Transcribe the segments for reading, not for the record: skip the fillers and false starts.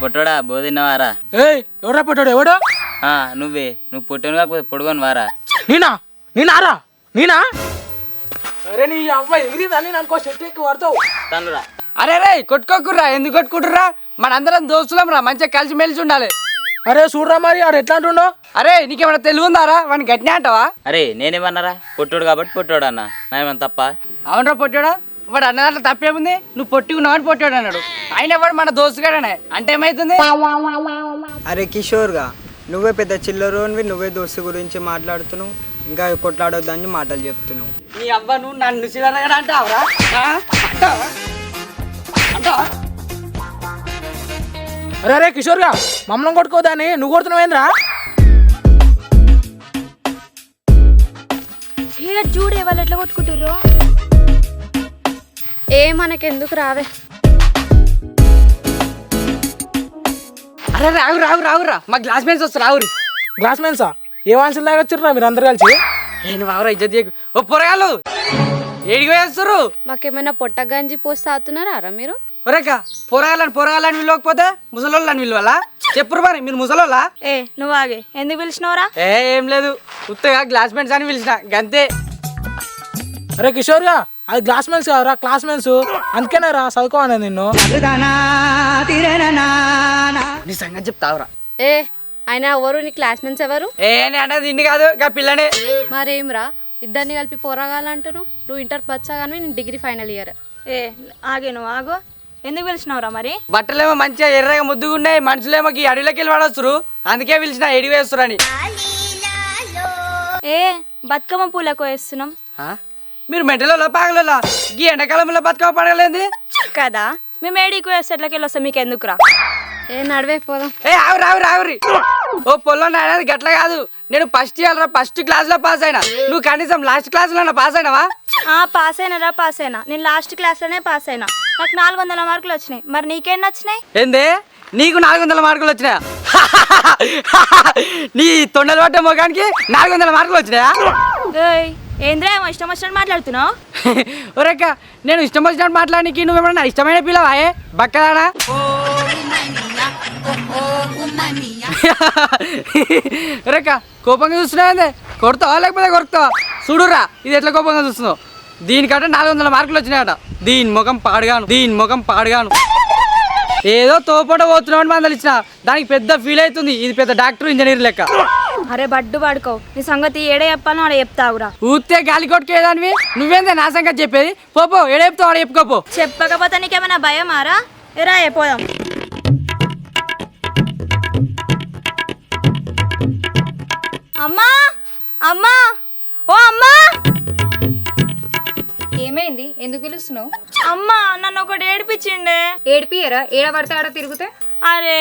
పొట్టోడా బోధిన్నవారా? ఏయ్ ఎవరా పొట్టాడు? ఎవడో? నువ్వు పొట్టను కాకపోతే పొడుగొని వారా? నేనారా? నేనా? అరే నీ అమ్మాయి ఎగిరిందని అనుకో చెట్టు ఎక్కి పడతావు. తనురా. అరే రే కొట్టుకోకుర్రా, ఎందుకు కొట్టుకుంటుర్రా? మనందరం దోస్తులం రా, మంచిగా కలిసి మెలిసి ఉండాలి. అరే చూడరా మరి ఆడు ఎట్లా అంటుండో. అరే నీకేమైనా తెలివి ఉందారా? వాడిని గట్టినే అంటావా? అరే నేనేమన్నారా? పొట్టోడు కాబట్టి పొట్టోడు అన్న, నాయమన్నా తప్ప? అవునరా పొట్టాడా, వాడు అన్న దాంట్లో తప్పేముంది? నువ్వు పొట్టుకున్నావు అని పొట్టాడు అన్నాడు. ఆయన వాడు మన దోస్తుగాడనే అంటే ఏమైతుంది? అరే కిషోర్గా నువ్వే పెద్ద చిల్లరోనివి, నువ్వే దోస్తు గురించి మాట్లాడుతున్నావు, ఇంకా కొట్లాడొద్దని మాటలు చెప్తున్నావు. నీ అవ్వ నువ్వు నన్ను చిల్లరగా అంటావురా? అంటావా? అరే అరే కిషోర్గా మమ్మల్ని కొట్టుకోదాన్ని నువ్వు కొడుతున్నావేంద్రా? చూడే వాళ్ళు ఎట్లా కొట్టుకుంటారు. మనకెందుకు రావే. అరే రావురా మా క్లాస్ మేట్స్ వస్తారు. Ravuri glass Mensa? ఏ వాన్సులు లాగా వచ్చిర్రా మీరు అందరు కలిసి? నేను బావరా ఇజ్జత్ చేయకు. ఓ పొరగాలు ఏడికి వేస్తారు? మాకేమైనా పొట్ట గంజి పోసి తాగుతున్నారా మీరు? ఒరేక పొరగాలని విలువకపోతే ముసలోళ్ళని విలువలా? చెప్పురు మరి మీరు ముసలోళ్ళా? నువ్వు ఆగే, ఎందుకు పిలిచినవరా? ఏం లేదు, ఉత్తగా క్లాస్ మేట్స్ అని పిలిచిన గంతే. అరే కిషోర్గా అది గ్లాస్ మెన్స్ కాదురా, క్లాస్ మెన్స్. అందుకేనా రా చదువుకోవాలి నిన్ను. నీ సంగతి చెప్తావురా? ఆయన ఎవరు? నీ క్లాస్మేట్స్ ఎవరు? నేను అనేది ఇన్ని కాదు, ఇంకా పిల్లనే. మరేంరా ఇద్దరిని కలిపి పోరాగాలంటాను. నువ్వు ఇంటర్ పచ్చాగానే నేను డిగ్రీ ఫైనల్ ఇయర్. ఆగే నువ్వు ఆగో, ఎందుకు పిలిచినావురా మరి? బట్టలేమో మంచిగా ఎర్రగా ముద్దుగా ఉన్నాయి, మనుషులేమో ఈ అడవిలోకి వెళ్ళి వాడొస్తారు, అందుకే పిలిచిన ఎడి వేస్తురని. బతుకమ్మ పూలకు వేస్తున్నాం. మీరు మెంటలో పాగలలో ఈ ఎండాకాలంలో బతుకమ్మ పడగలేంది కదా? మేము ఏడికి వేస్తే ఎట్లకి వెళ్ళి వస్తాం, మీకు ఎందుకురా? నడివే పోదాం. రావురి ఓ పొల్లో అనేది గట్ల కాదు. నేను ఫస్ట్ ఇయర్ ఫస్ట్ క్లాస్ లో పాస్ అయినా, నువ్వు కనీసం లాస్ట్ క్లాస్ లో పాస్ అయినావా? పాస్ అయినా. నేను లాస్ట్ క్లాస్ లోనే పాస్ అయినా. నాకు 400 మార్కులు వచ్చినాయి. మరి నీకేం నచ్చినాయి? ఏందే నీకు 400 మార్కులు వచ్చినాయా? నీ తొండలు పట్టే మొగానికి 400 మార్కులు వచ్చినాయా? ఏంద్రా ఇష్టం వచ్చినట్టు మాట్లాడుతున్నావు? ఒరేక్క నేను ఇష్టం వచ్చినట్టు మాట్లాడానికి నువ్వేమన్నా ఇష్టమైన పిల్లవా? బక్కదానా? ఒరేక్క కోపంగా చూస్తున్నావు, కొడతావా లేకపోతే కొరుకుతావా? చూడురా ఇది ఎట్లా కోపంగా చూస్తున్నావు. దీనికంటే 400 మార్కులు వచ్చినాయట. దీని ముఖం పాడుగాను ఏదో తోపట పోతున్నామని మందలు ఇచ్చిన దానికి పెద్ద ఫీల్ అవుతుంది. ఇది పెద్ద డాక్టర్ ఇంజనీర్ లెక్క. అరే బడ్డు పడుకో, నీ సంగతి ఏడే చెప్పాను ఆడ చెప్తావురా. ఊతే గాలి కొట్టుకేదానివి నువ్వేందే నా సంగతి చెప్పేది? పోపో ఏడ చెప్తావు ఆడ చెప్పుకోపో. చెప్పకపోతే నీకేమైనా భయమారా? ఎరా పోదాం. అమ్మా అమ్మా ఓ అమ్మా, ఏమైంది? ఎందుకు పిలుస్తున్నావు? అమ్మా నన్ను ఒకటి ఏడిపించిండే. ఏడిపియరా? ఏడ పడితే ఆడ తిరుగుతే? అరే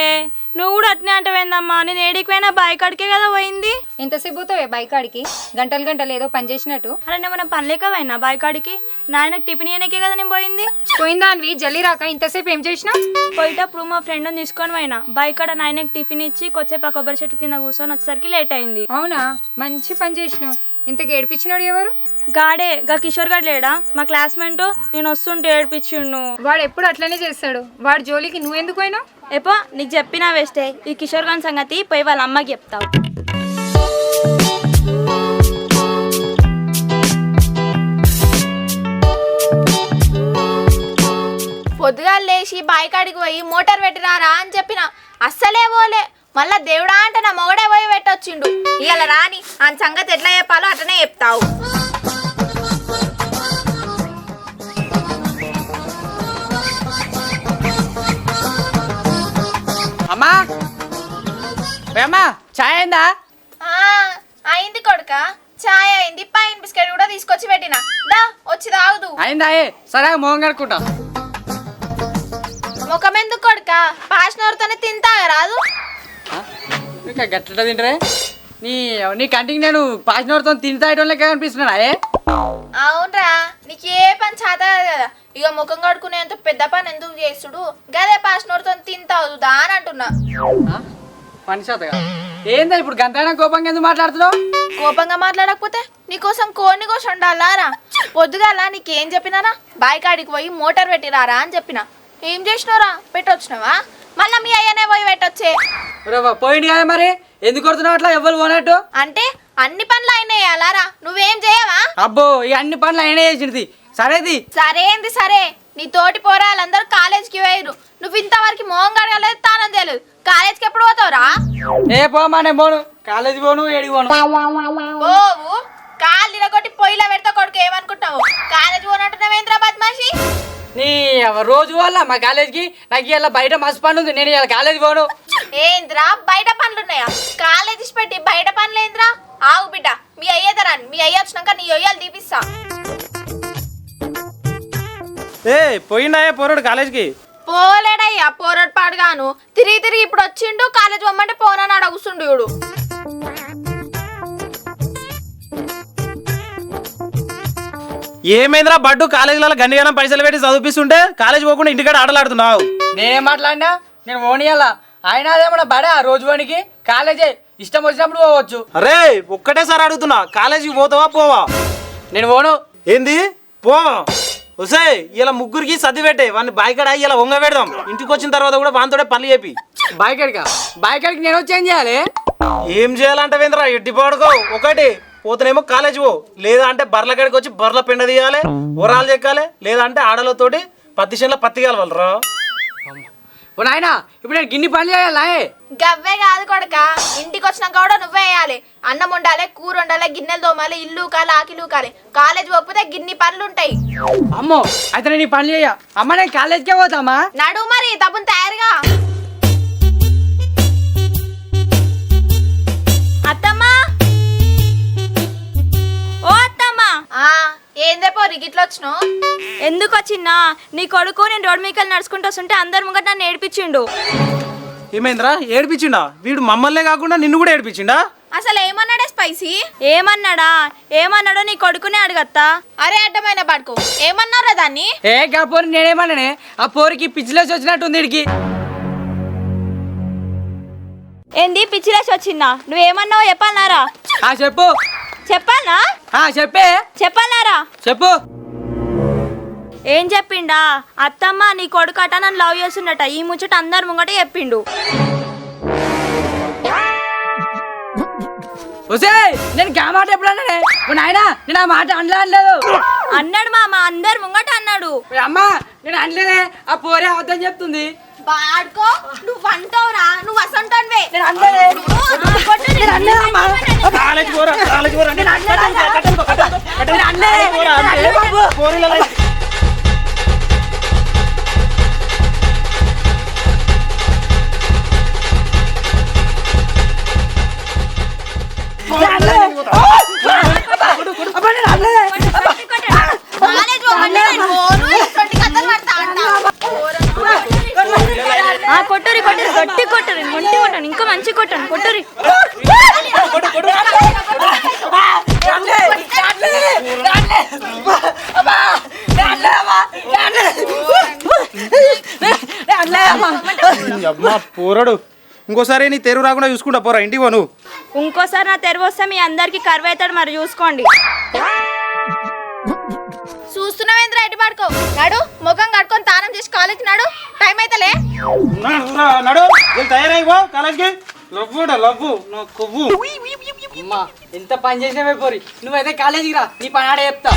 నువ్వు కూడా అట్నే అంటవేందమ్మా? నేను ఏడికి పోయినా బైక్ అడికే కదా పోయింది. ఎంతసేపు పోతావే బైక్ ఆడికి? గంటలు ఏదో పని చేసినట్టు. అరే నేను పని లేక పోయినా బైక్ ఆడికి. నాయనకు టిఫిన్ చేయనికే కదా నేను పోయింది. పోయిందాన్వి జల్లి రాక ఇంతసేపు ఏం చేసినా? పోయేటప్పుడు మా ఫ్రెండ్ని తీసుకొని పోయినా. బైక్ ఆడ నాయనకు టిఫిన్ ఇచ్చి కొద్దిసేపు ఆ కొబ్బరి చెట్టు కింద కూర్చొని వచ్చేసరికి లేట్ అయింది. అవునా, మంచి పని చేసినావు. ఇంతకు ఏడిపించినాడు ఎవరు? గాడే గా కిషోర్ గారు లేడా మా క్లాస్మేట్? నేను వస్తుంటే ఏడిపించిండు. వాడు ఎప్పుడు అట్లనే చేస్తాడు. వాడి జోలికి నువ్వెందుకు పోయినావు? ఎపో నీకు చెప్పినా వేస్తే. ఈ కిషోర్ గారి సంగతి పోయి వాళ్ళ అమ్మకి చెప్తావు. పొద్దుగా లేచి బైక్ అడిగి పోయి మోటార్ పెట్టినారా అని చెప్పిన, అస్సలే పోలే. మళ్ళా దేవుడా అంటే నా మొగడే పోయి పెట్టొచ్చిండు. ఇవాళ రాని ఆ సంగతి ఎట్లా చెప్పాలో అట్లనే చెప్తావు. అమ్మా చాయ్ అయిందా? అయింది కొడుక, చాయ్ అయింది. పైన బిస్కెట్ కూడా తీసుకొచ్చి పెట్టిన, దా వచ్చి తాగుదు. అయిందా? సరే మోహం కడుక్కుంటా. ముఖం ఎందుకు కొడుక, పాసినోరుతోనే తింటాగా రాదు. ఇంకా గట్ల తింటరే నీ కంటికి నేను పాసినోరుతో తింటాయటం లెక్క అనిపిస్తున్నా. అవునరా, నీకు ఏ పని చేత కదా. ఇక ముఖం కడుకునేంత పెద్ద పని ఎందుకు చేస్తుడు? గదే పాసినోరుతో తింటావు దా అని అంటున్నా. పని చేత ఏందా ఇప్పుడు గంటైనా కోపంగా ఎందుకు మాట్లాడుతున్నావు? కోపంగా మాట్లాడకపోతే నీకోసం కోడిని కోసి ఉండాలారా? పొద్దుగాల నీకేం చెప్పినారా? బాయ్ కాడికి పోయి మోటార్ పెట్టిరారా అని చెప్పిన. ఏం చేసినవరా? పెట్టొచ్చినావా? మళ్ళీ మీ అయ్యనే పోయి పెట్టొచ్చే. పోయింది కదా మరి, ఎందుకు కొడుతున్నావు అట్లా ఎవ్వరు పోనట్టు? అంటే అన్ని పనులు అయినాయి అలారా, నువ్వేం చేయవా? అబ్బో ఈ అన్ని పనులు అయినా చేసింది. సరేది సరేంది సరే, నీ తోటి పోరాళ్ళందరూ కాలేజ్కి పోయిరు, నువ్వు ఇంతవరకు మోహం కడగలేదు, తానం చేయలేదు. కాలేజ్కి ఎప్పుడు పోతావురా? ఏ పోమా నేను పోను, కాలేజీ పోను, ఏడికి పోను. పోవు, కాళ్ళు ఇరగొట్టి పొయ్యిలో పెడతా కొడుకు, ఏమనుకుంటావు? కాలేజ్ పోనంటున్నావేంద్రా బద్మాషి? నీ రోజు వల్ల మా కాలేజీకి నాకు ఇలా బయట మస్తు పని ఉంది, నేను ఇలా కాలేజీ పోను. ఏంద్రా బయట పనులున్నాయా? కాలేజీ పెట్టి బయట పనులు ఏంద్రా? ఆగు బిడ్డ, మీ అయ్యేదరా, మీ అయ్య వచ్చినాక నీ అయ్యాలు తీపిస్తా. ఏ పోయిండాయే పోరాడు కాలేజ్కి? పోలేడయ్యా పోరాడు పాడుగాను, తిరిగి తిరిగి ఇప్పుడు వచ్చిండు, కాలేజ్ పొమ్మంటే పోనని అడుగుతుండు చూడు. ఏమైందిరా బడ్డు, కాలేజీలలో గన్నిగానం పైసలు పెట్టి చదివిస్తుంటే కాలేజ్ పోకుండా ఇంటికాడ ఆటలాడుతున్నావు. నేనేం మాట్లాడినా, నేను ఓనియాలా ఆయన అదేమన్నా బడా రోజు వానికి కాలేజే ఇష్టం వచ్చినప్పుడు పోవచ్చు. అరే ఒక్కటేసారి అడుగుతున్నా, కాలేజీకి పోతావా పోవా? నేను పోను. ఏంది పో వసే, ఇలా ముగ్గురికి సర్ది పెట్టే వాడిని బాయికాడ ఇలా వంగ పెడదాం. ఇంటికి వచ్చిన తర్వాత కూడా వానితోడే పనులు చెప్పి. బాయ్కాడికి నేను వచ్చి ఏం చేయాలి? ఏం చేయాలంటావేంద్రా, ఎట్టి పాడుకో. ఒకటి పోతేనేమో కాలేజ్ పో, లేదా అంటే బర్ల కాడికి వచ్చి బర్ల పెండ తీయాలి, ఊరాలు చెక్కాలి, లేదా అంటే ఆడలతోటి పత్తి చేనులో పత్తి కాలవాలరా. ఓ నాయనా, ఇప్పుడు నేను గిన్ని పనులు చేయాలా? గవ్వే కాదు కొడక, ఇంటికి వచ్చినాక కూడా నువ్వే వేయాలి. అన్నం వండాలి, కూర వండాలి, గిన్నెలు తోమాలి, ఇల్లు కాలి, ఆకిలు కాలి. కాలేజ్ పోతే గిన్ని పనులు ఉంటాయి. అమ్మో అయితే నేను ఈ పనులు చేయ. అమ్మ నేను కాలేజ్కే పోతామా? నడు మరి తప్పును తయారుగా. అత్తమ్మా, ఓ అత్తమ్మా, ఏందే పోరి గిట్ల వచ్చినావు? ఎందుకు వచ్చిన్నా? నీ కొడుకు నేను రోడ్ మీకల్ నడుచుకుంటూ వస్తుంటే అందరి ముంగట నన్ను ఏడిపించిండు. ఏమైందిరా, ఏడిపించిండా? వీడు మమ్మల్నే కాకుండా నిన్ను కూడా ఏడిపించిండా? అసలు ఏమన్నాడే స్పైసీ? ఏమన్నాడో నీ కొడుకునే అడగత్తా. అరే అడ్డమైన పడుకో, ఏమన్నారా దాన్ని? ఏ గా పోరి నేనేమన్నానే, ఆ పోరికి పిచ్చిలేసి వచ్చినట్టుంది ఇడికి. ఏంది పిచ్చిలేసి వచ్చిందా? నువ్వేమన్నావో చెప్పాలనారా? చెప్పు. చెప్పాలనా? చెప్పాలనారా? చెప్పు. ఏం చెప్పిండా? అత్తమ్మ నీ కొడుకు అట నన్ను లవ్ చేస్తున్నట, ఈ ముచ్చట అందరు ముంగట చెప్పిండు. నేను గా మాట ఎప్పుడన్నానే? నాయనా నేను ఆ మాట అనలేదు. అన్నాడు మామ, అందరు ముంగట అన్నాడు. అమ్మా నేను అనలేదే, ఆ పోరే అబద్ధం చెప్తుంది. బాడుకో, నువ్వు అంటావురా, నువ్వు అసంటానువే. కాలేజ్ పోరా, కాలేజ్ పోరా అంటే కొట్టురి కొట్టురి గట్టి కొట్టురి, మొంటి కొట్టను, ఇంకా మంచి కొట్టను, కొట్టురి. పోరాడు, ఇంకోసారి నీ తెరువు రాకుండా చూసుకుంటా పోరా, ఇంటికి పో నువ్వు. ఇంకోసారి నా తెరువు వస్తే మీ అందరికి కరువు అవుతాడు, మరి చూసుకోండి. చూస్తున్నావేంద్ర, ఎటు పడుకో. నడు, ముఖం కట్టుకొని తానం చేసి కాలేజ్కి నడు, టైం అయితేలే. నడు తయారై పో కాలేజ్కి. లవ్వు నా కొవ్వు. అమ్మా ఎంత పని చేసినవే పోరి, నువ్వైతే కాలేజీకి రా, నీ పని ఆడే చెప్తా.